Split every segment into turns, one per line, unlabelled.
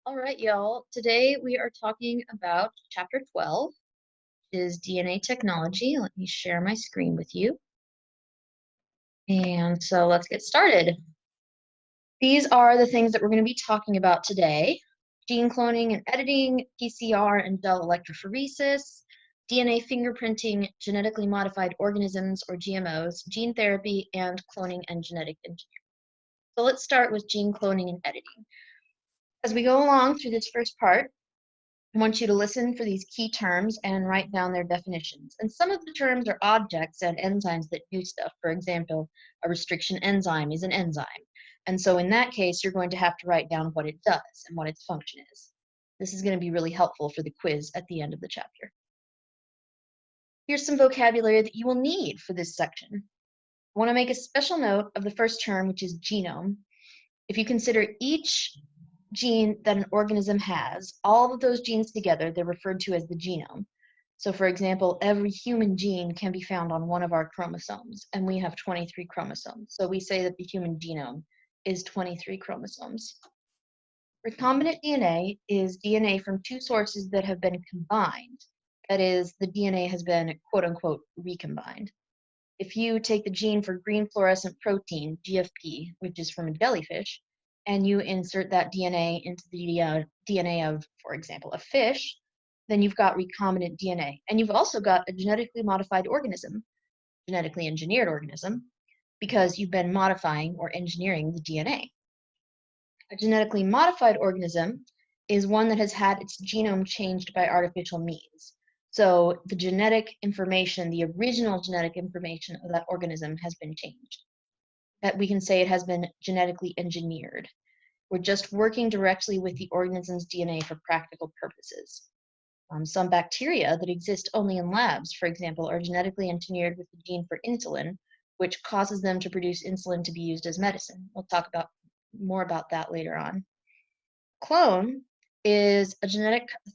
All right, y'all. Today we are talking about chapter 12, is DNA technology. Let me share my screen with you. And so let's get started. These are the things that we're going to be talking about today: gene cloning and editing, PCR and cell electrophoresis, DNA fingerprinting, genetically modified organisms or GMOs, gene therapy, and cloning and genetic engineering. So let's start with gene cloning and editing. As we go along through this first part, I want you to listen for these key terms and write down their definitions. And some of the terms are objects and enzymes that do stuff. For example, a restriction enzyme is an enzyme. And so in that case, you're going to have to write down what it does and what its function is. This is going to be really helpful for the quiz at the end of the chapter. Here's some vocabulary that you will need for this section. I want to make a special note of the first term, which is genome. If you consider each gene that an organism has, all of those genes together, they're referred to as the genome. So for example, every human gene can be found on one of our chromosomes, and we have 23 chromosomes. So we say that the human genome is 23 chromosomes. Recombinant DNA is DNA from two sources that have been combined. That is, the DNA has been quote unquote recombined. If you take the gene for green fluorescent protein, GFP, which is from a jellyfish, and you insert that DNA into the DNA of, for example, a fish, then you've got recombinant DNA. And you've also got a genetically modified organism, genetically engineered organism, because you've been modifying or engineering the DNA. A genetically modified organism is one that has had its genome changed by artificial means. So the genetic information, the original genetic information of that organism has been changed. That we can say it has been genetically engineered. We're just working directly with the organism's DNA for practical purposes. Some bacteria that exist only in labs, for example, are genetically engineered with the gene for insulin, which causes them to produce insulin to be used as medicine. We'll talk more about that later on. Clone is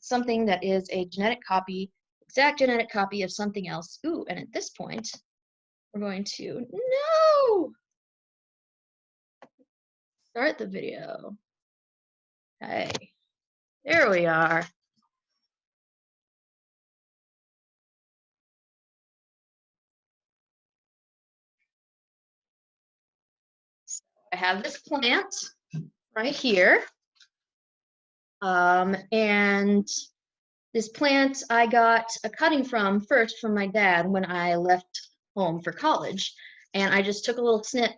something that is a genetic copy, exact genetic copy of something else. Ooh, and at this point, we're going to, no! Start the video. Okay, there we are. So I have this plant right here. And this plant I got a cutting from first from my dad when I left home for college. And I just took a little snip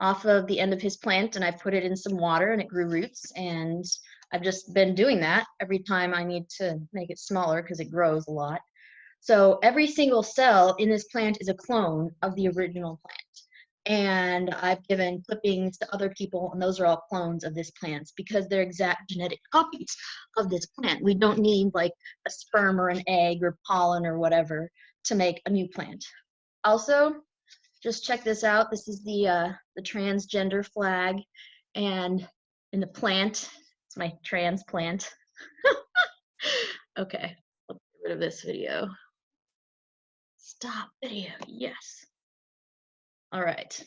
off of the end of his plant and I put it in some water and it grew roots. And I've just been doing that every time I need to make it smaller because it grows a lot. So every single cell in this plant is a clone of the original plant. And I've given clippings to other people, and those are all clones of this plant because they're exact genetic copies of this plant. We don't need like a sperm or an egg or pollen or whatever to make a new plant. Also, just check this out. This is the transgender flag, and in the plant, it's my trans plant. Okay, let's get rid of this video. Stop video, yes. All right,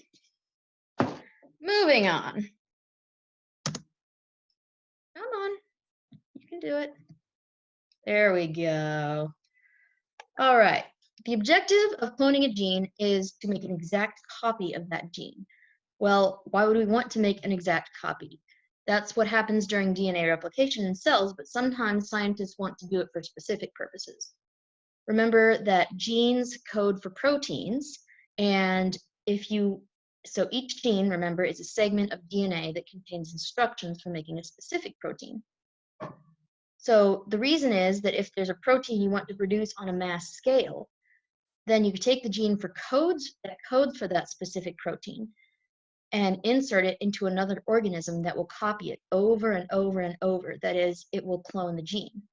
moving on. Come on, you can do it. There we go. All right, the objective of cloning a gene is to make an exact copy of that gene. Well, why would we want to make an exact copy? That's what happens during DNA replication in cells, but sometimes scientists want to do it for specific purposes. Remember that genes code for proteins, and so each gene, remember, is a segment of DNA that contains instructions for making a specific protein. So the reason is that if there's a protein you want to produce on a mass scale, then you take the gene for codes for that specific protein and insert it into another organism that will copy it over and over and over. That is, it will clone the gene.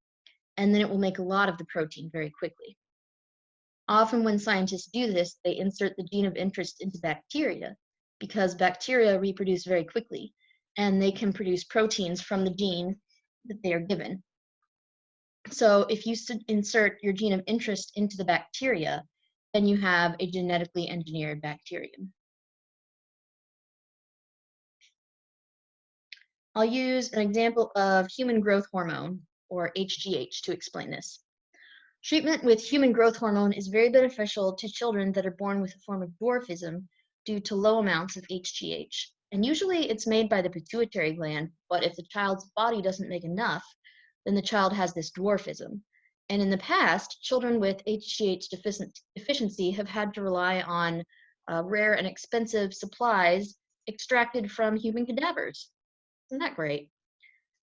And then it will make a lot of the protein very quickly. Often when scientists do this, they insert the gene of interest into bacteria because bacteria reproduce very quickly and they can produce proteins from the gene that they are given. So if you insert your gene of interest into the bacteria, then you have a genetically engineered bacterium. I'll use an example of human growth hormone, or HGH, to explain this. Treatment with human growth hormone is very beneficial to children that are born with a form of dwarfism due to low amounts of HGH. And usually it's made by the pituitary gland, but if the child's body doesn't make enough, then the child has this dwarfism. And in the past, children with HGH deficiency have had to rely on rare and expensive supplies extracted from human cadavers. Isn't that great?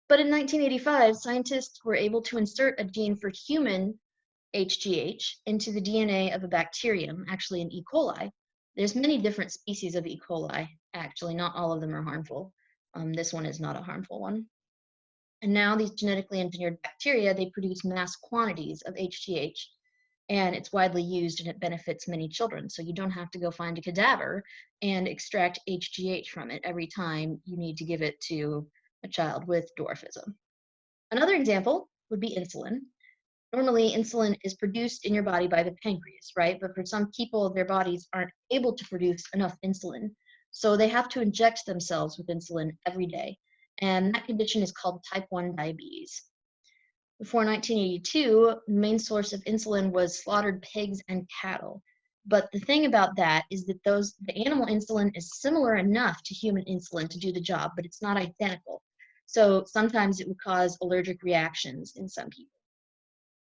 But in 1985, scientists were able to insert a gene for human HGH into the DNA of a bacterium, actually an E. coli. There's many different species of E. coli, actually, not all of them are harmful. This one is not a harmful one. And now these genetically engineered bacteria, they produce mass quantities of HGH, and it's widely used and it benefits many children. So you don't have to go find a cadaver and extract HGH from it every time you need to give it to a child with dwarfism. Another example would be insulin. Normally, insulin is produced in your body by the pancreas, right? But for some people, their bodies aren't able to produce enough insulin. So they have to inject themselves with insulin every day. And that condition is called type 1 diabetes. Before 1982, the main source of insulin was slaughtered pigs and cattle. But the thing about that is that the animal insulin is similar enough to human insulin to do the job, but it's not identical. So sometimes it would cause allergic reactions in some people.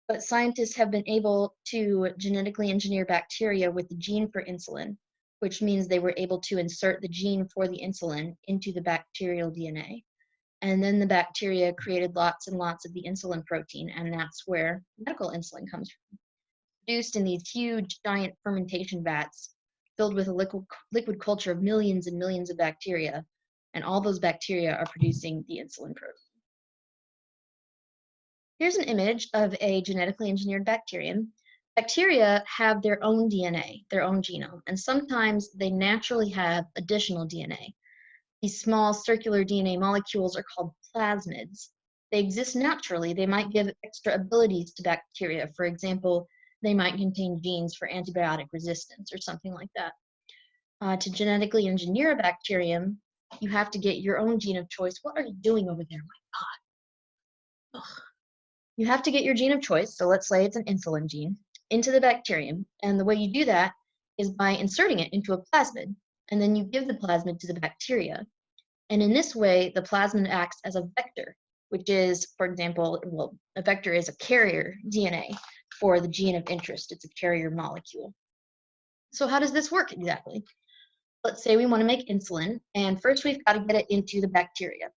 But scientists have been able to genetically engineer bacteria with the gene for insulin, which means they were able to insert the gene for the insulin into the bacterial DNA. And then the bacteria created lots and lots of the insulin protein, and that's where medical insulin comes from. Produced in these huge, giant fermentation vats filled with a liquid culture of millions and millions of bacteria, and all those bacteria are producing the insulin protein. Here's an image of a genetically engineered bacterium. Bacteria have their own DNA, their own genome, and sometimes they naturally have additional DNA. These small circular DNA molecules are called plasmids. They exist naturally. They might give extra abilities to bacteria. For example, they might contain genes for antibiotic resistance or something like that. To genetically engineer a bacterium, you have to get your own gene of choice. What are you doing over there? My God. Ugh. You have to get your gene of choice, so let's say it's an insulin gene, into the bacterium. And the way you do that is by inserting it into a plasmid. And then you give the plasmid to the bacteria. And in this way, the plasmid acts as a vector, which is, for example, well, a vector is a carrier DNA for the gene of interest. It's a carrier molecule. So how does this work exactly? Let's say we want to make insulin, and first we've got to get it into the bacteria.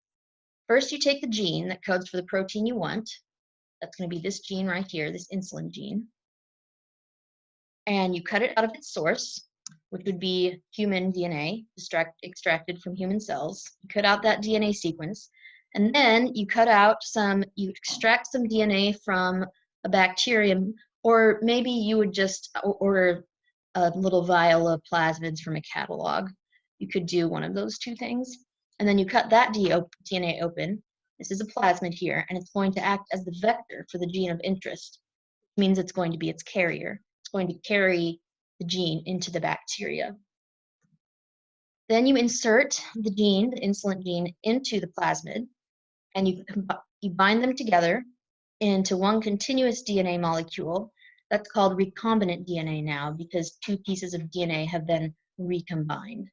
First, you take the gene that codes for the protein you want. That's going to be this gene right here, this insulin gene. And you cut it out of its source, which would be human DNA extracted from human cells. You cut out that DNA sequence, and then you extract some DNA from a bacterium, or maybe you would just order a little vial of plasmids from a catalog. You could do one of those two things. And then you cut that DNA open. This is a plasmid here, and it's going to act as the vector for the gene of interest, which means it's going to be its carrier. It's going to carry the gene into the bacteria. Then you insert the gene, the insulin gene, into the plasmid, and you bind them together into one continuous DNA molecule. That's called recombinant DNA now, because two pieces of DNA have been recombined.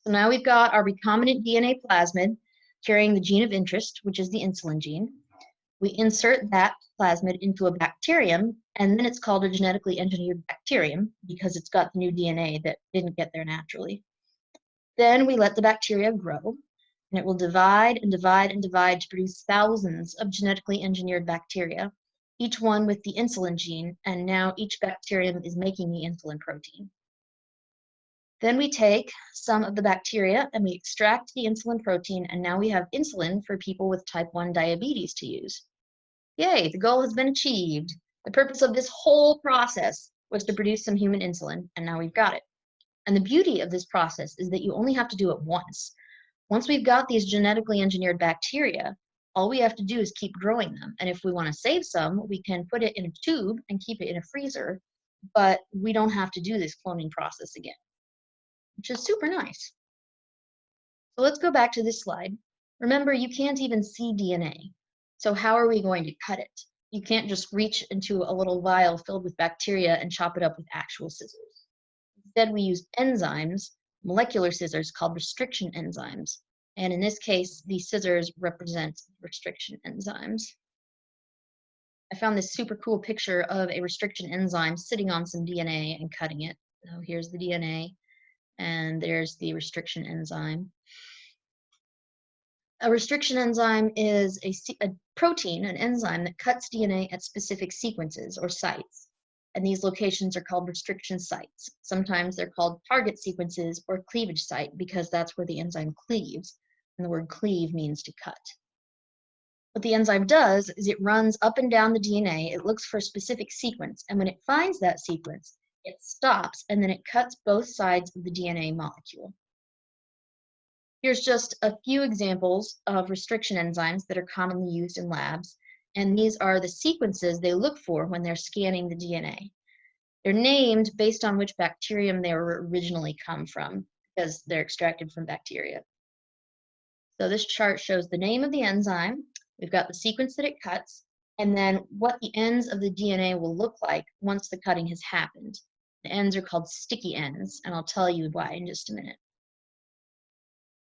So now we've got our recombinant DNA plasmid carrying the gene of interest, which is the insulin gene. We insert that plasmid into a bacterium, and then it's called a genetically engineered bacterium because it's got the new DNA that didn't get there naturally. Then we let the bacteria grow, and it will divide and divide and divide to produce thousands of genetically engineered bacteria, each one with the insulin gene, and now each bacterium is making the insulin protein. Then we take some of the bacteria and we extract the insulin protein, and now we have insulin for people with type 1 diabetes to use. Yay, the goal has been achieved. The purpose of this whole process was to produce some human insulin, and now we've got it. And the beauty of this process is that you only have to do it once. Once we've got these genetically engineered bacteria, all we have to do is keep growing them. And if we want to save some, we can put it in a tube and keep it in a freezer, but we don't have to do this cloning process again, which is super nice. So let's go back to this slide. Remember, you can't even see DNA. So how are we going to cut it? You can't just reach into a little vial filled with bacteria and chop it up with actual scissors. Instead, we use enzymes, molecular scissors called restriction enzymes. And in this case, these scissors represent restriction enzymes. I found this super cool picture of a restriction enzyme sitting on some DNA and cutting it. So here's the DNA, and there's the restriction enzyme. A restriction enzyme is a protein, an enzyme that cuts DNA at specific sequences or sites. And these locations are called restriction sites. Sometimes they're called target sequences or cleavage site because that's where the enzyme cleaves. And the word cleave means to cut. What the enzyme does is it runs up and down the DNA, it looks for a specific sequence, and when it finds that sequence, it stops and then it cuts both sides of the DNA molecule. Here's just a few examples of restriction enzymes that are commonly used in labs, and these are the sequences they look for when they're scanning the DNA. They're named based on which bacterium they were originally come from, because they're extracted from bacteria. So this chart shows the name of the enzyme, we've got the sequence that it cuts, and then what the ends of the DNA will look like once the cutting has happened. The ends are called sticky ends, and I'll tell you why in just a minute.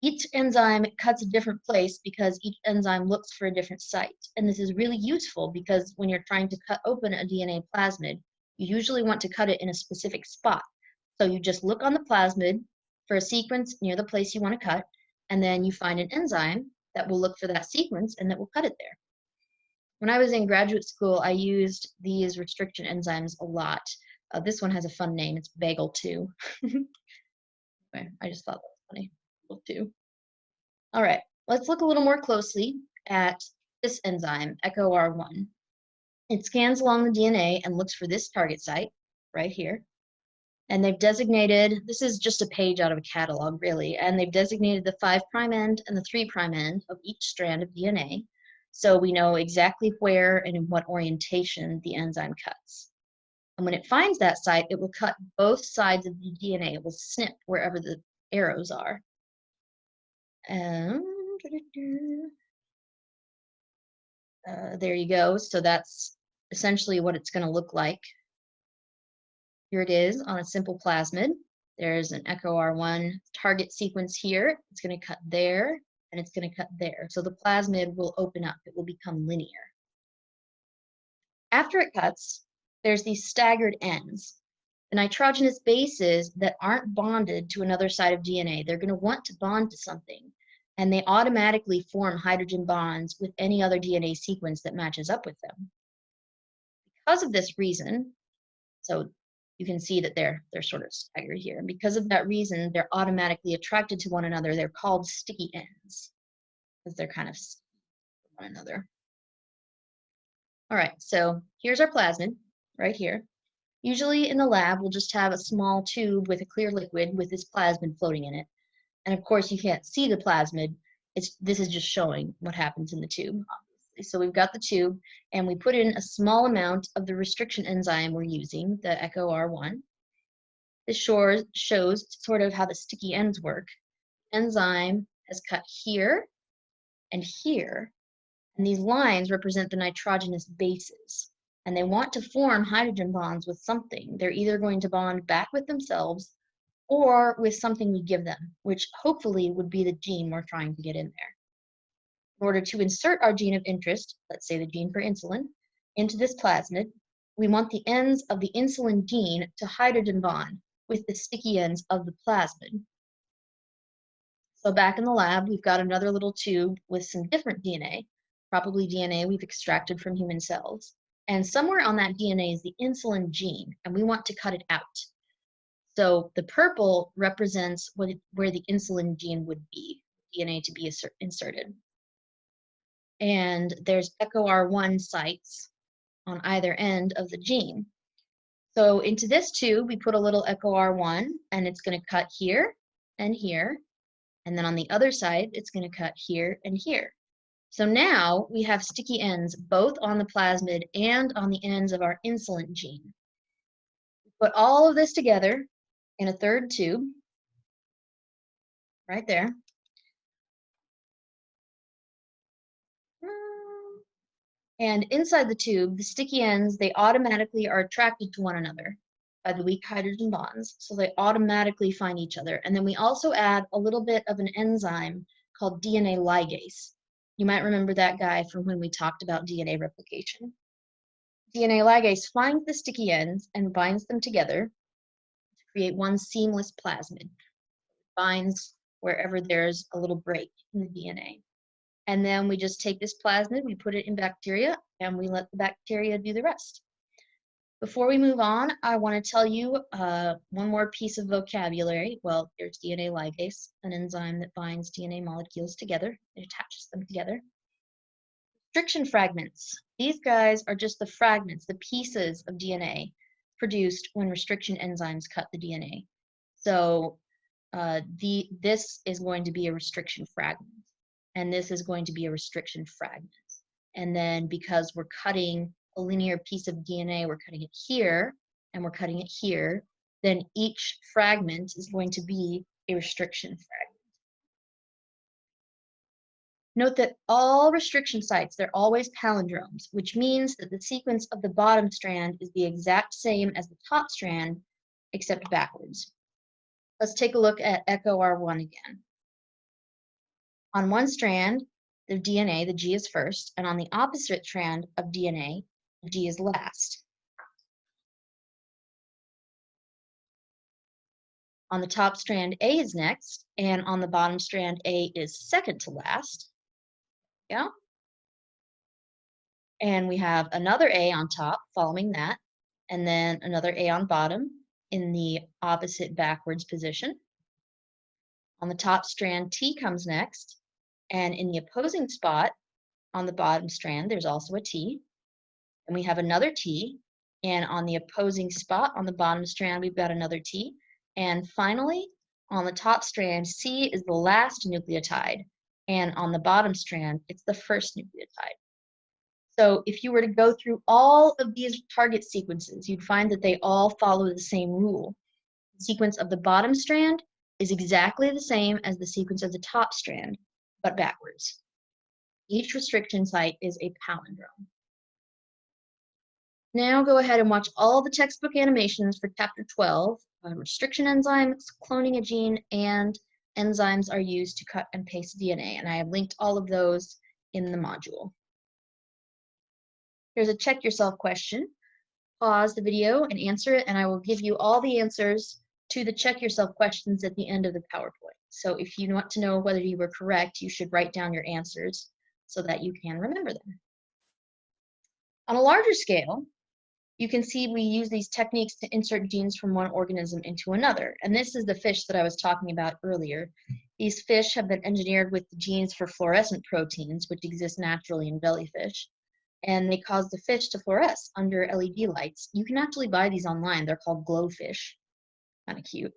Each enzyme cuts a different place because each enzyme looks for a different site. And this is really useful because when you're trying to cut open a DNA plasmid, you usually want to cut it in a specific spot. So you just look on the plasmid for a sequence near the place you want to cut, and then you find an enzyme that will look for that sequence and that will cut it there. When I was in graduate school, I used these restriction enzymes a lot. This one has a fun name, it's Bagel 2. Okay, I just thought that was funny. Bagel 2. All right, let's look a little more closely at this enzyme, EcoR1. It scans along the DNA and looks for this target site right here. And they've designated, this is just a page out of a catalog really, and they've designated the 5' end and the 3' end of each strand of DNA. So we know exactly where and in what orientation the enzyme cuts. And when it finds that site, it will cut both sides of the DNA. It will snip wherever the arrows are. There you go. So that's essentially what it's going to look like. Here it is on a simple plasmid. There's an EcoR1 target sequence here. It's going to cut there, and it's going to cut there. So the plasmid will open up. It will become linear. After it cuts, there's these staggered ends. The nitrogenous bases that aren't bonded to another side of DNA, they're going to want to bond to something, and they automatically form hydrogen bonds with any other DNA sequence that matches up with them. Because of this reason, so you can see that they're sort of staggered here, and because of that reason, they're automatically attracted to one another. They're called sticky ends, because they're kind of sticky to one another. All right, so here's our plasmid right here. Usually in the lab, we'll just have a small tube with a clear liquid with this plasmid floating in it. And of course, you can't see the plasmid. This is just showing what happens in the tube, obviously. So we've got the tube, and we put in a small amount of the restriction enzyme we're using, the EcoR1. This shows sort of how the sticky ends work. Enzyme has cut here and here, and these lines represent the nitrogenous bases. And they want to form hydrogen bonds with something. They're either going to bond back with themselves or with something we give them, which hopefully would be the gene we're trying to get in there. In order to insert our gene of interest, let's say the gene for insulin, into this plasmid, we want the ends of the insulin gene to hydrogen bond with the sticky ends of the plasmid. So back in the lab, we've got another little tube with some different DNA, probably DNA we've extracted from human cells. And somewhere on that DNA is the insulin gene, and we want to cut it out. So the purple represents where the insulin gene would be, DNA to be inserted. And there's EcoR1 sites on either end of the gene. So into this tube, we put a little EcoR1, and it's going to cut here and here. And then on the other side, it's going to cut here and here. So now we have sticky ends both on the plasmid and on the ends of our insulin gene. Put all of this together in a third tube, right there. And inside the tube, the sticky ends, they automatically are attracted to one another by the weak hydrogen bonds. So they automatically find each other. And then we also add a little bit of an enzyme called DNA ligase. You might remember that guy from when we talked about DNA replication. DNA ligase finds the sticky ends and binds them together to create one seamless plasmid. It binds wherever there's a little break in the DNA. And then we just take this plasmid, we put it in bacteria, and we let the bacteria do the rest. Before we move on, I want to tell you one more piece of vocabulary. Well, there's DNA ligase, an enzyme that binds DNA molecules together. It attaches them together. Restriction fragments. These guys are just the fragments, the pieces of DNA produced when restriction enzymes cut the DNA. So this is going to be a restriction fragment, and this is going to be a restriction fragment. And then because we're cutting a linear piece of DNA, we're cutting it here, and we're cutting it here, then each fragment is going to be a restriction fragment. Note that all restriction sites, they're always palindromes, which means that the sequence of the bottom strand is the exact same as the top strand, except backwards. Let's take a look at echo R1 again. On one strand of DNA, the G is first, and on the opposite strand of DNA, the G is last. On the top strand, A is next, and on the bottom strand, A is second to last. Yeah. And we have another A on top following that, and then another A on bottom in the opposite backwards position. On the top strand, T comes next, and in the opposing spot on the bottom strand, there's also a T. And we have another T, and on the opposing spot on the bottom strand, we've got another T. And finally, on the top strand, C is the last nucleotide, and on the bottom strand, it's the first nucleotide. So if you were to go through all of these target sequences, you'd find that they all follow the same rule. The sequence of the bottom strand is exactly the same as the sequence of the top strand, but backwards. Each restriction site is a palindrome. Now go ahead and watch all the textbook animations for Chapter 12, restriction enzymes, cloning a gene, and enzymes are used to cut and paste DNA. And I have linked all of those in the module. Here's a check yourself question. Pause the video and answer it, and I will give you all the answers to the check yourself questions at the end of the PowerPoint. So if you want to know whether you were correct, you should write down your answers so that you can remember them. On a larger scale, you can see we use these techniques to insert genes from one organism into another. And this is the fish that I was talking about earlier. These fish have been engineered with the genes for fluorescent proteins, which exist naturally in jellyfish. And they cause the fish to fluoresce under LED lights. You can actually buy these online. They're called glowfish. Kind of cute.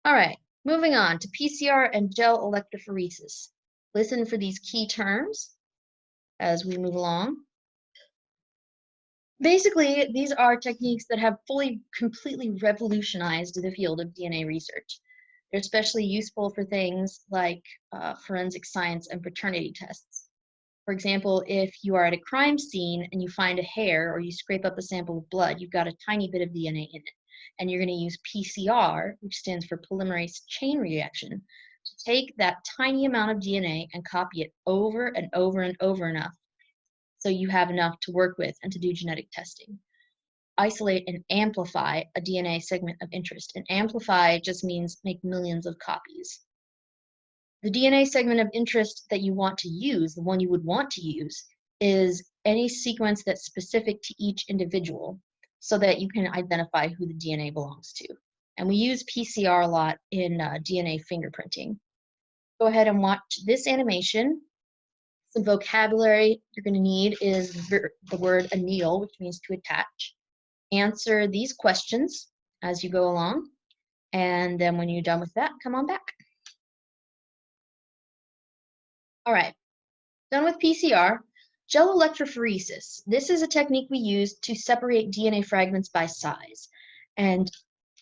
All right, moving on to PCR and gel electrophoresis. Listen for these key terms as we move along. Basically, these are techniques that have completely revolutionized the field of DNA research. They're especially useful for things like forensic science and paternity tests. For example, if you are at a crime scene and you find a hair or you scrape up a sample of blood, you've got a tiny bit of DNA in it. And you're going to use PCR, which stands for polymerase chain reaction, to take that tiny amount of DNA and copy it over and over and over enough so you have enough to work with and to do genetic testing. Isolate and amplify a DNA segment of interest. And amplify just means make millions of copies. The DNA segment of interest that you want to use, the one you would want to use, is any sequence that's specific to each individual so that you can identify who the DNA belongs to. And we use PCR a lot in DNA fingerprinting. Go ahead and watch this animation. Some vocabulary you're going to need is the word anneal, which means to attach. Answer these questions as you go along. And then when you're done with that, come on back. All right, done with PCR. Gel electrophoresis. This is a technique we use to separate DNA fragments by size. And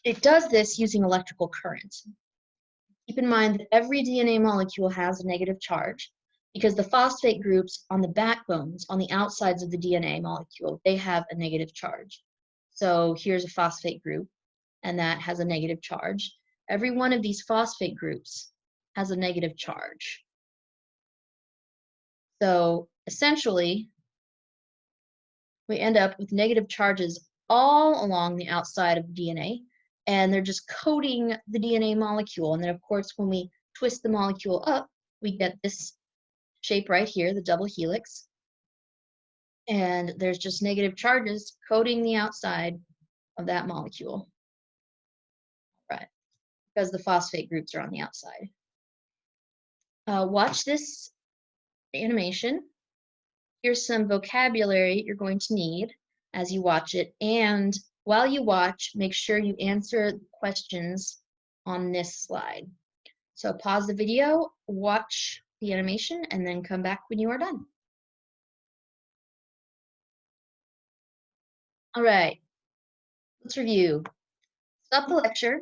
it does this using electrical current. Keep in mind that every DNA molecule has a negative charge. because the phosphate groups on the backbones, on the outsides of the DNA molecule, they have a negative charge. So here's a phosphate group, and that has a negative charge. Every one of these phosphate groups has a negative charge. So essentially, we end up with negative charges all along the outside of the DNA, and they're just coating the DNA molecule. And then, of course, when we twist the molecule up, we get this shape right here, the double helix. And there's just negative charges coating the outside of that molecule, right? Because the phosphate groups are on the outside. Watch this animation. Here's some vocabulary you're going to need as you watch it. And while you watch, make sure you answer questions on this slide. So pause the video, watch the animation, and then come back when you are done. All right, let's review. Stop the lecture,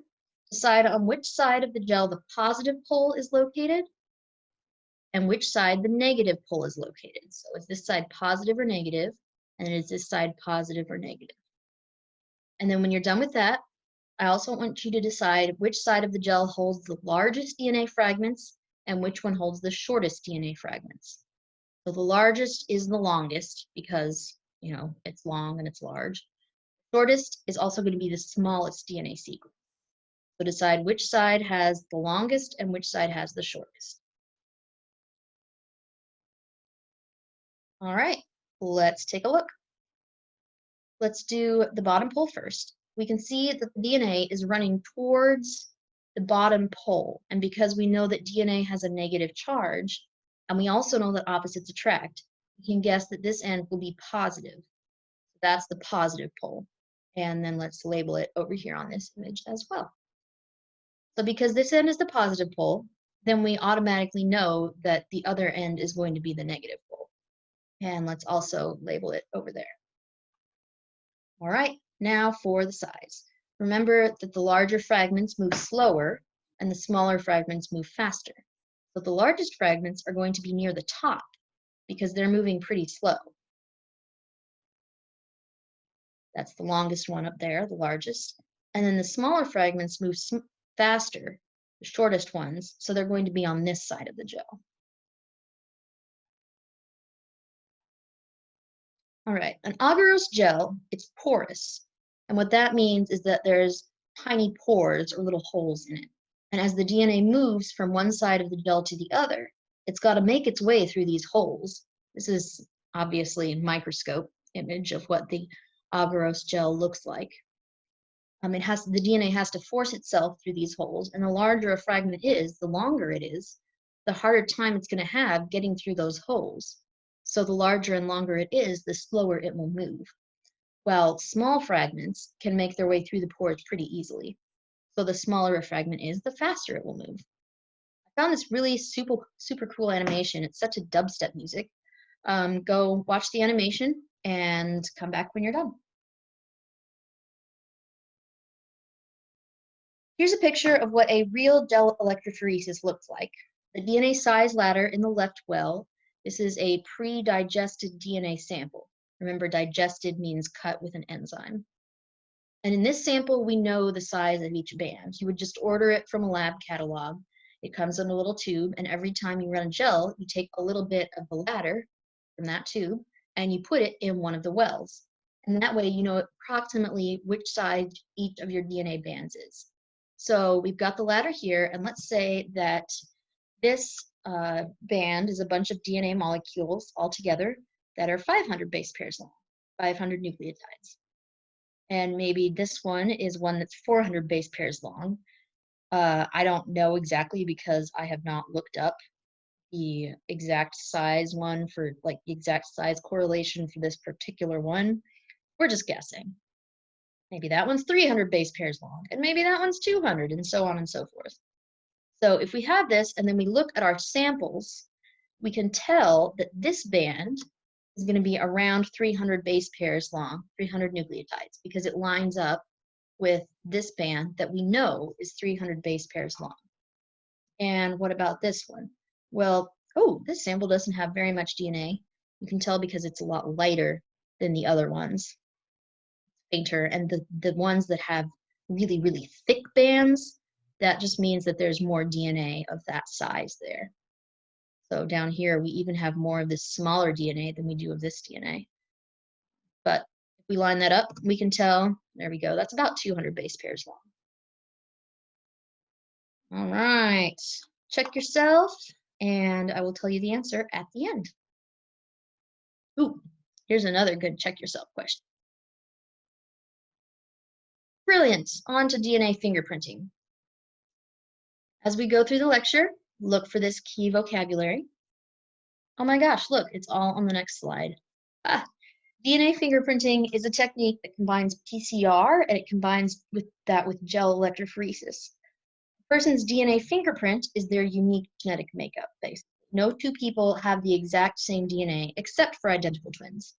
decide on which side of the gel the positive pole is located and which side the negative pole is located. So is this side positive or negative? And is this side positive or negative? And then when you're done with that, I also want you to decide which side of the gel holds the largest DNA fragments and which one holds the shortest DNA fragments. So the largest is the longest because, it's long and it's large. Shortest is also going to be the smallest DNA sequence. So decide which side has the longest and which side has the shortest. All right, let's take a look. Let's do the bottom pole first. We can see that the DNA is running towards the bottom pole. And because we know that DNA has a negative charge, and we also know that opposites attract, we can guess that this end will be positive. That's the positive pole. And then let's label it over here on this image as well. So because this end is the positive pole, then we automatically know that the other end is going to be the negative pole. And let's also label it over there. All right, now for the size. Remember that the larger fragments move slower and the smaller fragments move faster. So the largest fragments are going to be near the top because they're moving pretty slow. That's the longest one up there, the largest. And then the smaller fragments move faster, the shortest ones, so they're going to be on this side of the gel. All right, an agarose gel, it's porous. And what that means is that there's tiny pores or little holes in it. And as the DNA moves from one side of the gel to the other, it's got to make its way through these holes. This is obviously a microscope image of what the agarose gel looks like. The DNA has to force itself through these holes, and the larger a fragment is, the longer it is, the harder time it's going to have getting through those holes. So the larger and longer it is, the slower it will move. While small fragments can make their way through the pores pretty easily. So the smaller a fragment is, the faster it will move. I found this really super cool animation. It's such a dubstep music. Go watch the animation and come back when you're done. Here's a picture of what a real gel electrophoresis looks like. The DNA size ladder in the left well. This is a pre-digested DNA sample. Remember, digested means cut with an enzyme. And in this sample, we know the size of each band. You would just order it from a lab catalog. It comes in a little tube, and every time you run a gel, you take a little bit of the ladder from that tube, and you put it in one of the wells. And that way, you know approximately which side each of your DNA bands is. So we've got the ladder here, and let's say that this band is a bunch of DNA molecules all together that are 500 base pairs long, 500 nucleotides. And maybe this one is one that's 400 base pairs long. I don't know exactly because I have not looked up the exact size one for like the exact size correlation for this particular one. We're just guessing. Maybe that one's 300 base pairs long, and maybe that one's 200, and so on and so forth. So if we have this and then we look at our samples, we can tell that this band is going to be around 300 base pairs long, 300 nucleotides, because it lines up with this band that we know is 300 base pairs long. And what about this one? Well, Oh, this sample doesn't have very much DNA. You can tell because it's a lot lighter than the other ones, fainter. And the ones that have really, really thick bands, that just means that there's more DNA of that size there. So down here, we even have more of this smaller DNA than we do of this DNA. But if we line that up, we can tell, there we go, that's about 200 base pairs long. All right, check yourself, and I will tell you the answer at the end. Ooh, here's another good check yourself question. Brilliant, on to DNA fingerprinting. As we go through the lecture, look for this key vocabulary. Oh my gosh, look, it's all on the next slide. Ah, DNA fingerprinting is a technique that combines PCR and it combines with gel electrophoresis. A person's DNA fingerprint is their unique genetic makeup, basically. No two people have the exact same DNA except for identical twins.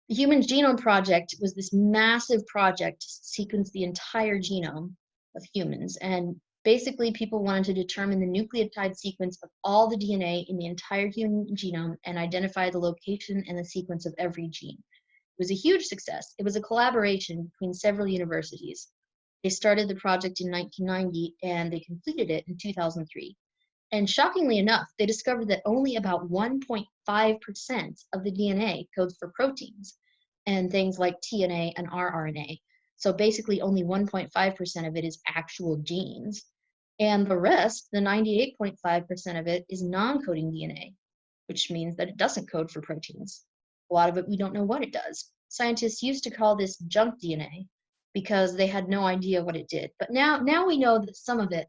The Human Genome Project was this massive project to sequence the entire genome of humans. And basically, people wanted to determine the nucleotide sequence of all the DNA in the entire human genome and identify the location and the sequence of every gene. It was a huge success. It was a collaboration between several universities. They started the project in 1990 and they completed it in 2003. And shockingly enough, they discovered that only about 1.5% of the DNA codes for proteins and things like tRNA and rRNA. So basically, only 1.5% of it is actual genes. And the rest, the 98.5% of it, is non-coding DNA, which means that it doesn't code for proteins. A lot of it, we don't know what it does. Scientists used to call this junk DNA because they had no idea what it did. But now we know that some of it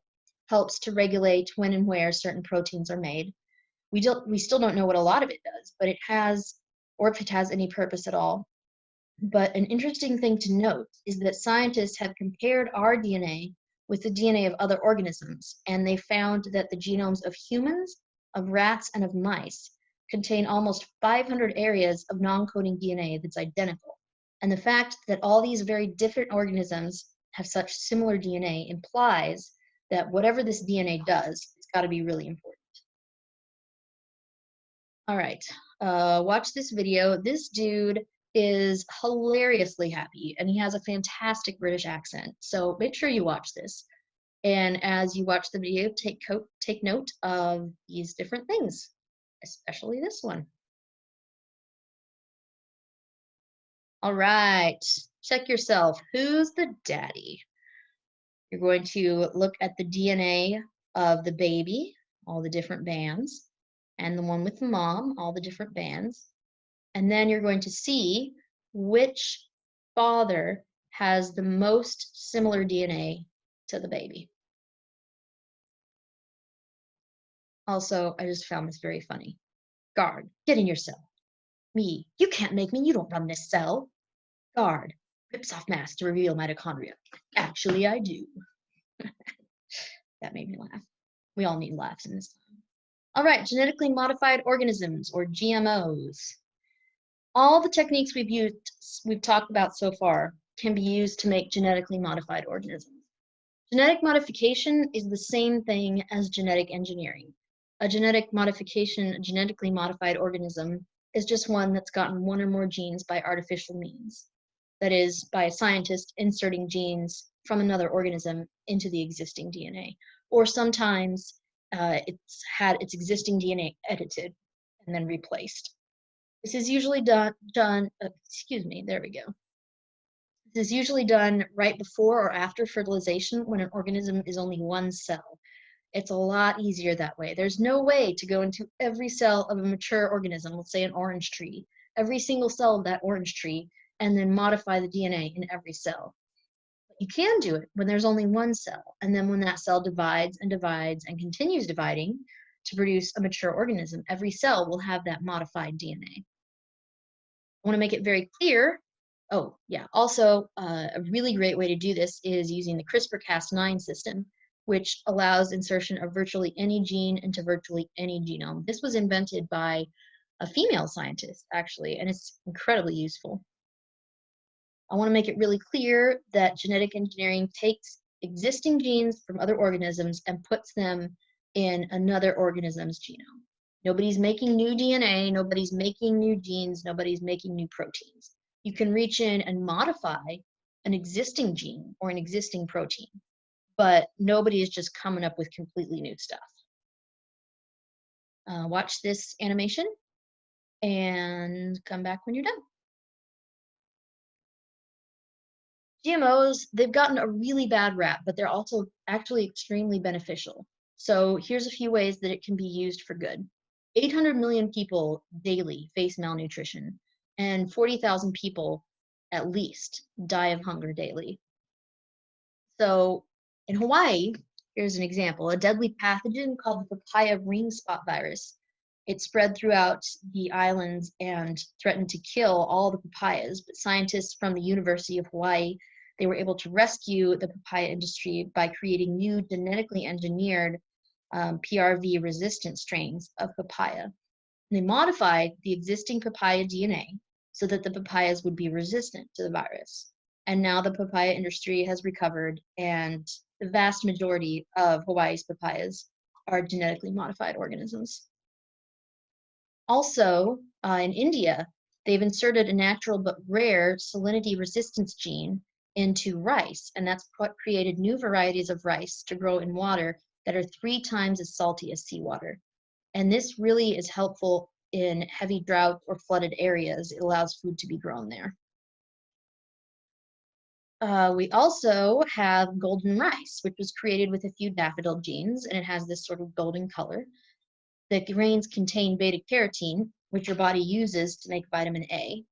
helps to regulate when and where certain proteins are made. We still don't know what a lot of it does, but it has, or if it has any purpose at all. But an interesting thing to note is that scientists have compared our DNA with the DNA of other organisms, and they found that the genomes of humans, of rats, and of mice contain almost 500 areas of non-coding DNA that's identical. And the fact that all these very different organisms have such similar DNA implies that whatever this DNA does, it's got to be really important. All right, watch this video. This dude is hilariously happy, and he has a fantastic British accent. So make sure you watch this. And as you watch the video, take note of these different things, especially this one. All right, check yourself. Who's the daddy? You're going to look at the DNA of the baby, all the different bands, and the one with the mom, all the different bands. And then you're going to see which father has the most similar DNA to the baby. Also, I just found this very funny. Guard, get in your cell. Me, you can't make me, you don't run this cell. Guard, rips off mask to reveal mitochondria. Actually, I do. That made me laugh. We all need laughs in this time. All right, genetically modified organisms, or GMOs. All the techniques we've talked about so far can be used to make genetically modified organisms. Genetic modification is the same thing as genetic engineering. A genetically modified organism is just one that's gotten one or more genes by artificial means. That is, by a scientist inserting genes from another organism into the existing DNA. Or sometimes it's had its existing DNA edited and then replaced. This is usually there we go. This is usually done right before or after fertilization when an organism is only one cell. It's a lot easier that way. There's no way to go into every cell of a mature organism, let's say an orange tree, every single cell of that orange tree, and then modify the DNA in every cell. But you can do it when there's only one cell, and then when that cell divides and divides and continues dividing to produce a mature organism, every cell will have that modified DNA. I want to make it very clear. Oh, yeah. Also, a really great way to do this is using the CRISPR-Cas9 system, which allows insertion of virtually any gene into virtually any genome. This was invented by a female scientist, actually, and it's incredibly useful. I want to make it really clear that genetic engineering takes existing genes from other organisms and puts them in another organism's genome. Nobody's making new DNA, nobody's making new genes, nobody's making new proteins. You can reach in and modify an existing gene or an existing protein, but nobody is just coming up with completely new stuff. Watch this animation and come back when you're done. GMOs, they've gotten a really bad rap, but they're also actually extremely beneficial. So here's a few ways that it can be used for good. 800 million people daily face malnutrition, and 40,000 people at least die of hunger daily. So in Hawaii, here's an example, a deadly pathogen called the papaya ring spot virus. It spread throughout the islands and threatened to kill all the papayas, but scientists from the University of Hawaii, they were able to rescue the papaya industry by creating new genetically engineered PRV resistant strains of papaya. They modified the existing papaya DNA so that the papayas would be resistant to the virus. And now the papaya industry has recovered, and the vast majority of Hawaii's papayas are genetically modified organisms. Also, in India, they've inserted a natural but rare salinity resistance gene into rice, and that's created new varieties of rice to grow in water that are 3 times as salty as seawater. And this really is helpful in heavy drought or flooded areas. It allows food to be grown there. We also have golden rice, which was created with a few daffodil genes, and it has this sort of golden color. The grains contain beta-carotene, which your body uses to make vitamin A.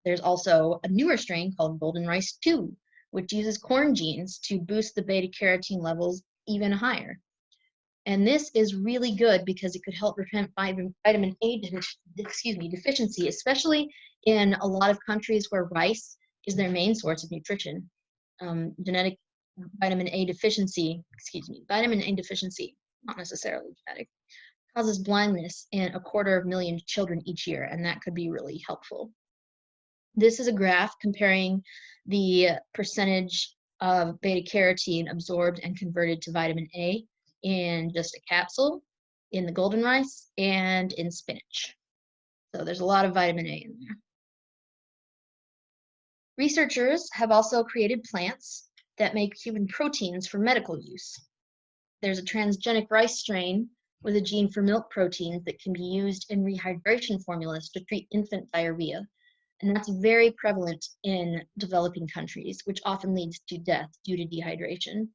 There's also a newer strain called golden rice 2, which uses corn genes to boost the beta-carotene levels even higher. And this is really good because it could help prevent vitamin A deficiency, especially in a lot of countries where rice is their main source of nutrition. Genetic vitamin A deficiency, not necessarily genetic, causes blindness in 250,000 children each year, and that could be really helpful. This is a graph comparing the percentage of beta-carotene absorbed and converted to vitamin A in just a capsule, in the golden rice, and in spinach. So there's a lot of vitamin A in there. Researchers have also created plants that make human proteins for medical use. There's a transgenic rice strain with a gene for milk proteins that can be used in rehydration formulas to treat infant diarrhea. And that's very prevalent in developing countries, which often leads to death due to dehydration.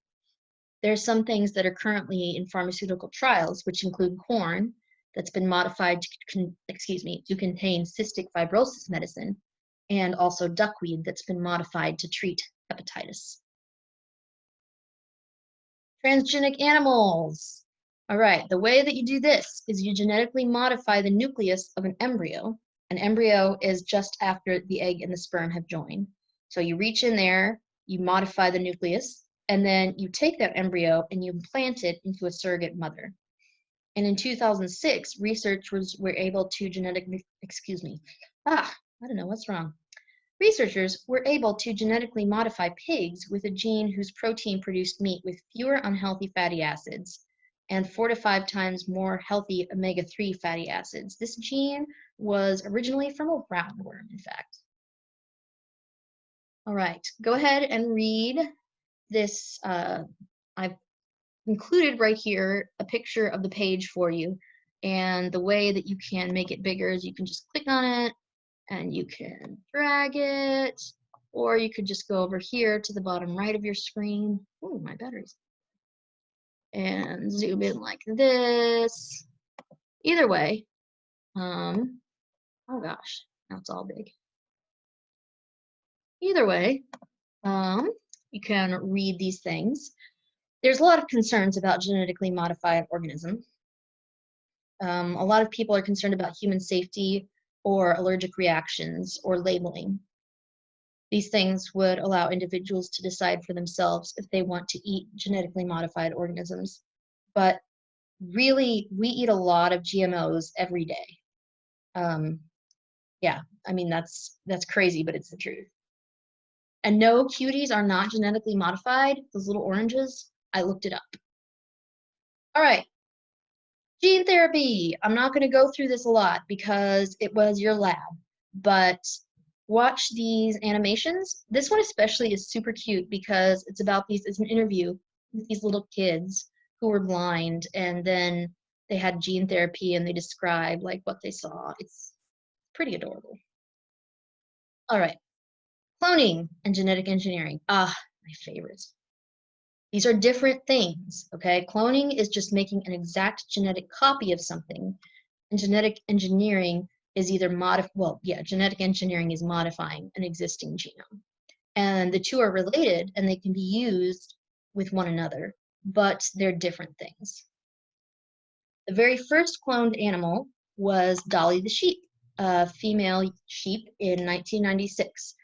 There are some things that are currently in pharmaceutical trials, which include corn that's been modified to contain cystic fibrosis medicine, and also duckweed that's been modified to treat hepatitis. Transgenic animals. All right, the way that you do this is you genetically modify the nucleus of an embryo. An embryo is just after the egg and the sperm have joined. So you reach in there, you modify the nucleus, and then you take that embryo and you implant it into a surrogate mother. And in 2006, researchers were able to Researchers were able to genetically modify pigs with a gene whose protein produced meat with fewer unhealthy fatty acids and 4 to 5 times more healthy omega-3 fatty acids. This gene was originally from a roundworm, in fact. All right, go ahead and read this. I've included right here a picture of the page for you, and the way that you can make it bigger is you can just click on it and you can drag it, or you could just go over here to the bottom right of your screen. Oh, my battery's. And zoom in like this. Either way, oh gosh, now it's all big. Either way, you can read these things. There's a lot of concerns about genetically modified organisms. A lot of people are concerned about human safety or allergic reactions or labeling. These things would allow individuals to decide for themselves if they want to eat genetically modified organisms. But really, we eat a lot of GMOs every day. Yeah, I mean, that's crazy, but it's the truth. And no, cuties are not genetically modified. Those little oranges, I looked it up. All right. Gene therapy. I'm not going to go through this a lot because it was your lab, but watch these animations. This one especially is super cute because it's an interview with these little kids who were blind, and then they had gene therapy and they describe like what they saw. It's pretty adorable. All right. Cloning and genetic engineering. Ah, my favorites. These are different things, okay? Cloning is just making an exact genetic copy of something, and genetic engineering is genetic engineering is modifying an existing genome. And the two are related and they can be used with one another, but they're different things. The very first cloned animal was Dolly the sheep, a female sheep in 1996.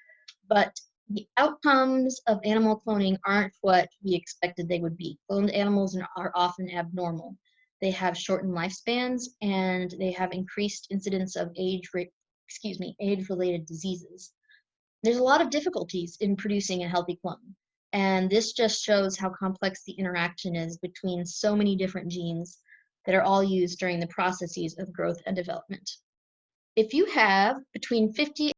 But the outcomes of animal cloning aren't what we expected they would be. Cloned animals are often abnormal. They have shortened lifespans and they have increased incidence of age-related diseases. There's a lot of difficulties in producing a healthy clone, and this just shows how complex the interaction is between so many different genes that are all used during the processes of growth and development. If you have between 50